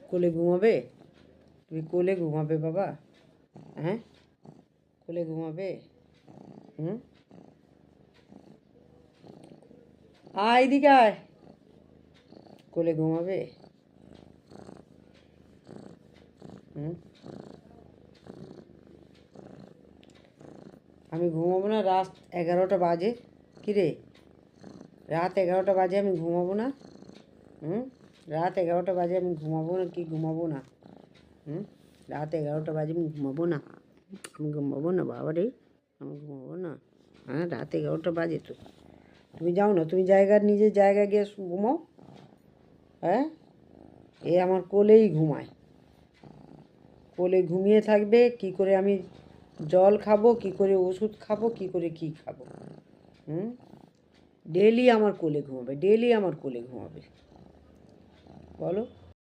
কোলে ঘুমাবে? তুমি কোলে ঘুমাবে বাবা? হ্যাঁ, কোলে ঘুমাবে? হুম, আয় এদিকে আয়। কোলে ঘুমাবে? হুম, আমি ঘুমাবো না? রাত 11টা বাজে। কিরে, রাত 11টা বাজে, আমি ঘুমাবো না? হুম, রাত 11টা বাজে, আমি ঘুমাবো না? কি ঘুমাবো না? হুম, রাত 11টা বাজে, আমি ঘুমাবো না? আমি ঘুমাবো না বাবা রে, আমি ঘুমাবো না। হ্যাঁ, রাত 11টা বাজে তো। তুমি যাও না, তুমি নিজের জায়গায় গিয়ে ঘুমাও। হ্যাঁ, এ আমার কোলেই ঘুমায়, কোলে ঘুমিয়ে থাকবে। কি করে আমি জল খাবো, কি করে ওষুধ খাবো, কি করে কি খাবো? হুম, ডেলি আমার কোলে ঘুমাবে, ডেলি আমার কোলে ঘুমাবে। বলো।